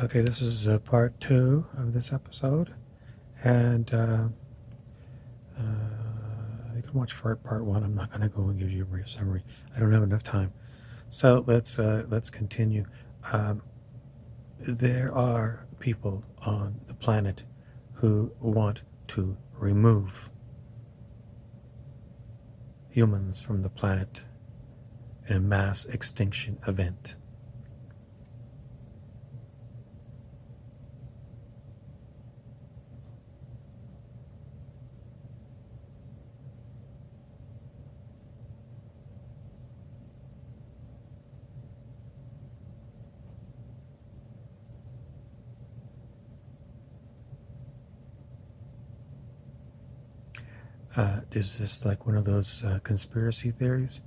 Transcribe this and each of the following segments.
Okay, this is part 2 of this episode, and you can watch part 1. I'm not going to go and give you a brief summary. I don't have enough time. So let's continue. Um, there are people on the planet who want to remove humans from the planet in a mass extinction event. Is this like one of those conspiracy theories?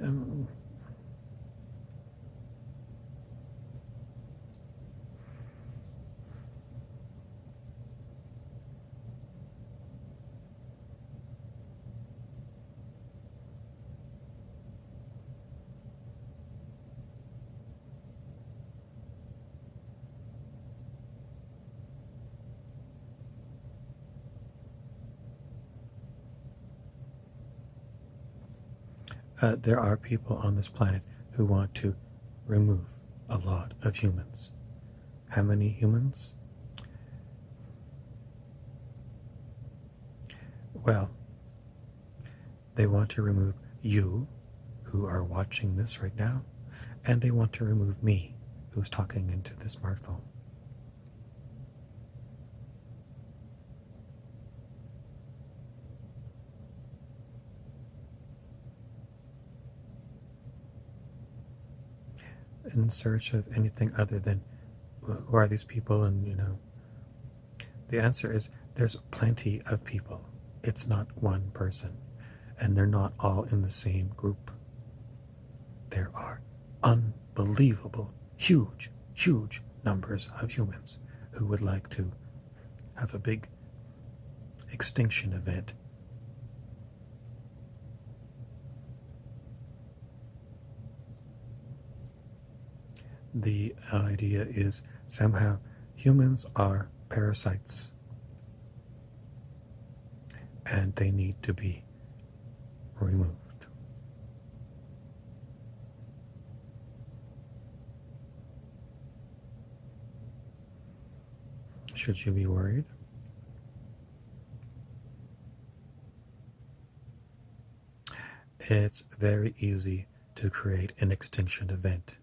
Um, there are people on this planet who want to remove a lot of humans. How many humans? Well, they want to remove you, who are watching this right now, and they want to remove me, who's talking into the smartphone. In search of anything other than who are these people, and the answer is there's plenty of people. It's not one person, and they're not all in the same group. There are unbelievable, huge numbers of humans who would like to have a big extinction event. The idea is somehow humans are parasites and they need to be removed. Should you be worried? It's very easy to create an extinction event.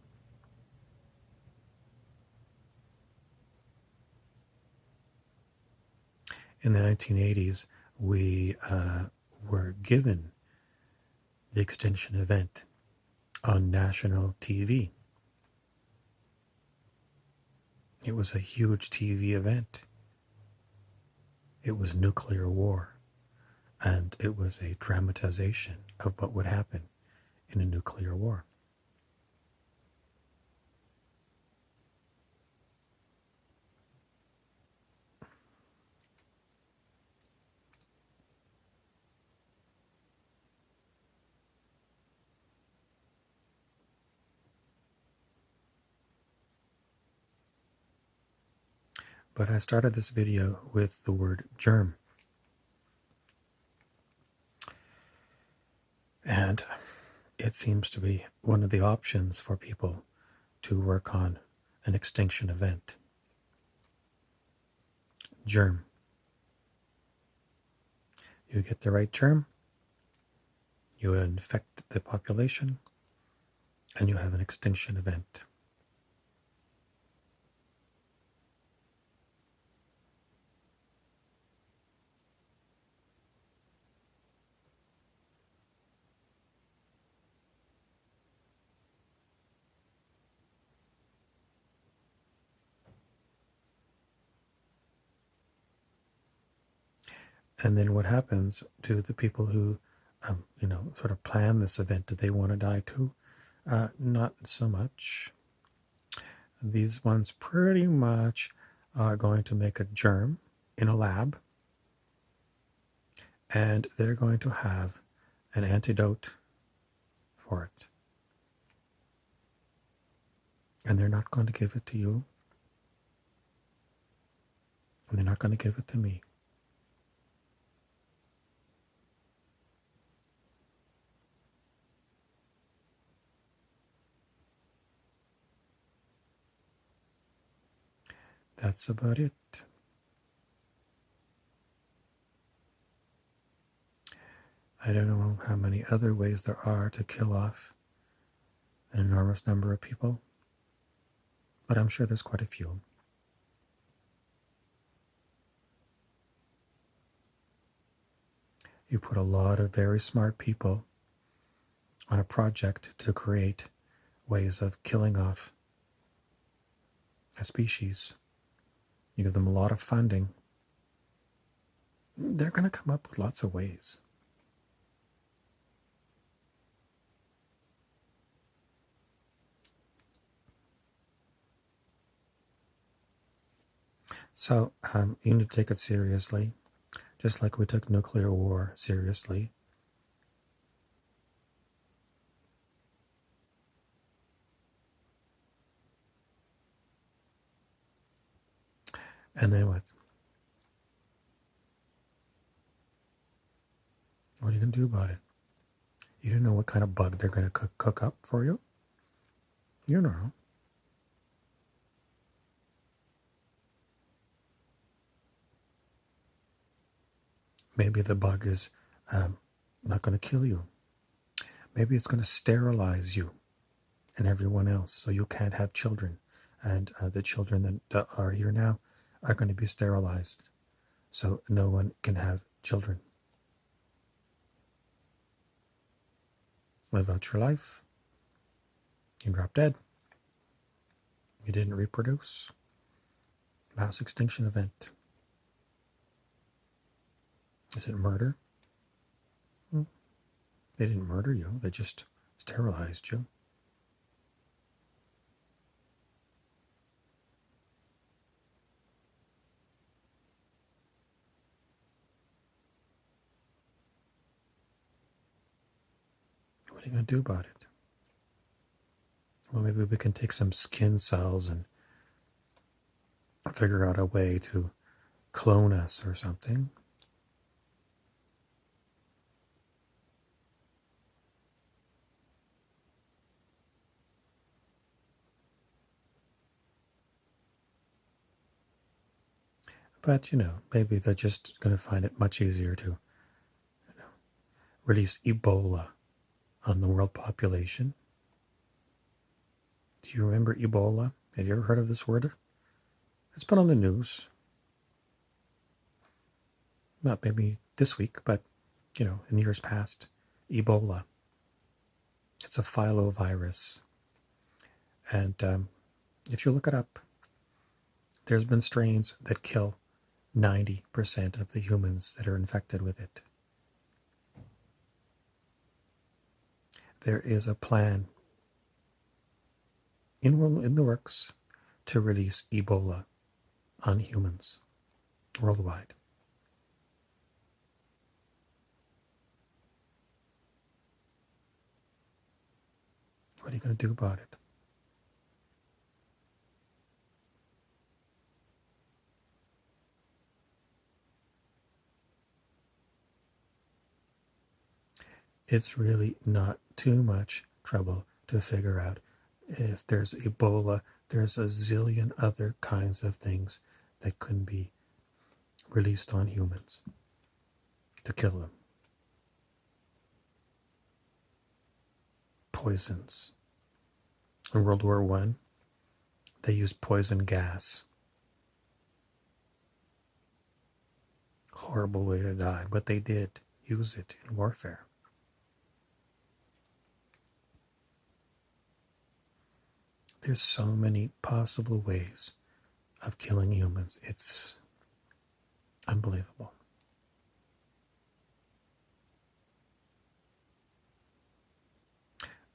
In the 1980s, we were given the extinction event on national TV. It was a huge TV event. It was nuclear war, and it was a dramatization of what would happen in a nuclear war. But I started this video with the word germ. And it seems to be one of the options for people to work on an extinction event. Germ. You get the right germ, you infect the population, and you have an extinction event. And then what happens to the people who, sort of plan this event? Do they want to die too? Not so much. These ones pretty much are going to make a germ in a lab, and they're going to have an antidote for it. And they're not going to give it to you. and they're not going to give it to me. That's about it. I don't know how many other ways there are to kill off an enormous number of people, but I'm sure there's quite a few. You put a lot of very smart people on a project to create ways of killing off a species. You give them a lot of funding, they're going to come up with lots of ways. So you need to take it seriously, just like we took nuclear war seriously. And then what? What are you going to do about it? You don't know what kind of bug they're going to cook up for you. You don't know. Maybe the bug is not going to kill you. Maybe it's going to sterilize you and everyone else, so you can't have children. And the children that are here now are going to be sterilized, so no one can have children. Live out your life. You drop dead. You didn't reproduce. Mass extinction event. Is it murder? They didn't murder you. They just sterilized you. What are you going to do about it? Well, maybe we can take some skin cells and figure out a way to clone us or something. But, maybe they're just going to find it much easier to release Ebola on the world population. Do you remember Ebola? Have you ever heard of this word? It's been on the news. Not maybe this week, but, in years past. Ebola. It's a filovirus. And if you look it up, there's been strains that kill 90% of the humans that are infected with it. There is a plan in the works to release Ebola on humans worldwide. What are you going to do about it? It's really not too much trouble to figure out. If there's Ebola, there's a zillion other kinds of things that can be released on humans to kill them. Poisons. In World War I, they used poison gas. Horrible way to die, but they did use it in warfare. There's so many possible ways of killing humans. It's unbelievable.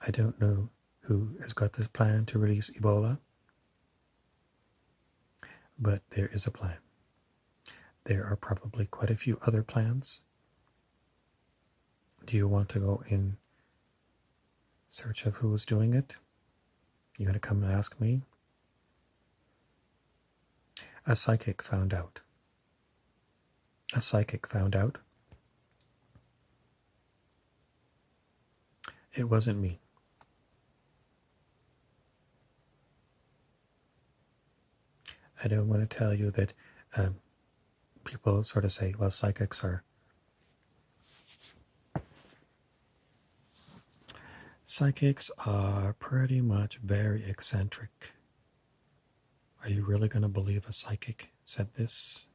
I don't know who has got this plan to release Ebola, but there is a plan. There are probably quite a few other plans. Do you want to go in search of who is doing it? You going to come and ask me? A psychic found out A psychic found out. It wasn't me. I don't want to tell you that people sort of say, well, psychics are pretty much very eccentric. Are you really going to believe a psychic said this?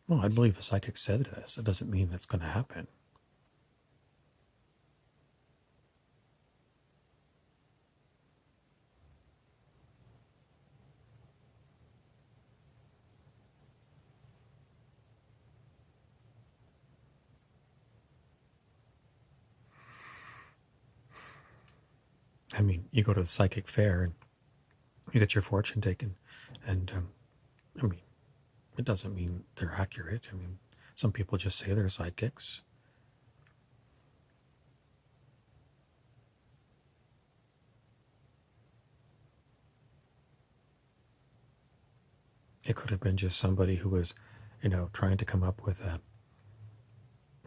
Well, I believe a psychic said this. It doesn't mean it's going to happen. I mean, you go to the psychic fair and you get your fortune taken, and I mean, it doesn't mean they're accurate. I mean, some people just say they're psychics. It could have been just somebody who was, trying to come up with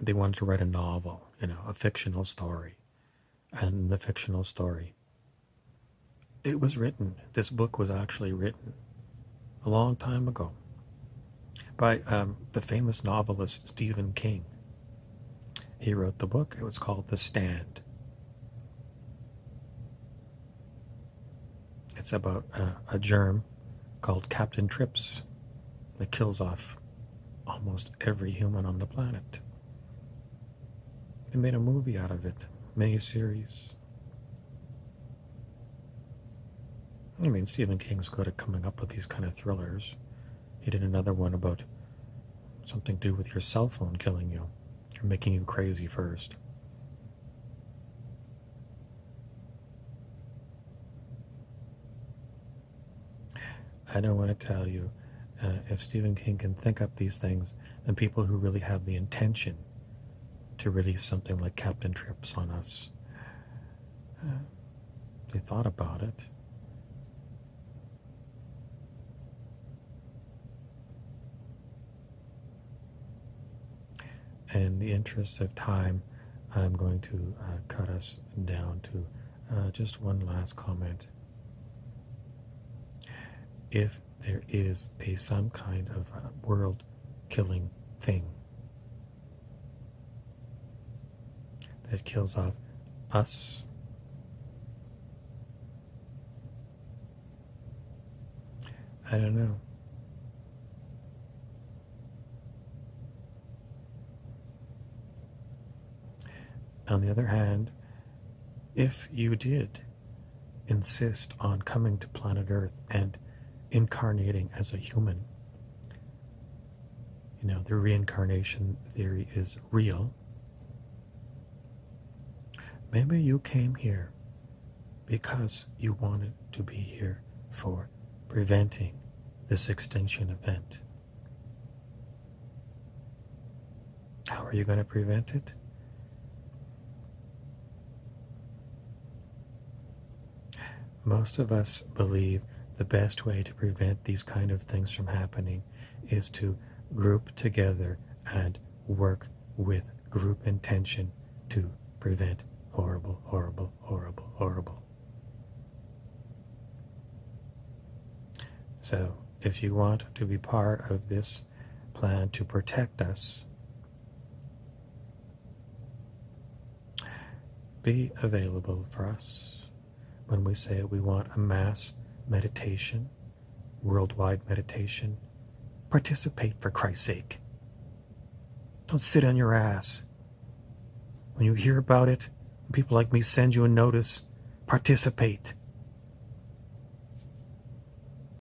they wanted to write a novel, a fictional story. And the fictional story, it was written, this book was actually written a long time ago by the famous novelist Stephen King. He wrote the book. It was called The Stand. It's about a germ called Captain Trips that kills off almost every human on the planet. They made a movie out of it, mini-series. I mean, Stephen King's good at coming up with these kind of thrillers. He did another one about something to do with your cell phone killing you, or making you crazy first. I don't want to tell you, if Stephen King can think up these things, then people who really have the intention to release something like Captain Trips on us, they thought about it. In the interest of time, I'm going to cut us down to just one last comment. If there is some kind of world-killing thing that kills off us, I don't know. On the other hand, if you did insist on coming to planet Earth and incarnating as a human, the reincarnation theory is real, maybe you came here because you wanted to be here for preventing this extinction event. How are you going to prevent it? Most of us believe the best way to prevent these kind of things from happening is to group together and work with group intention to prevent horrible, horrible, horrible, horrible. So, if you want to be part of this plan to protect us, be available for us. When we say we want a mass meditation, worldwide meditation, participate for Christ's sake. Don't sit on your ass. When you hear about it, when people like me send you a notice, participate.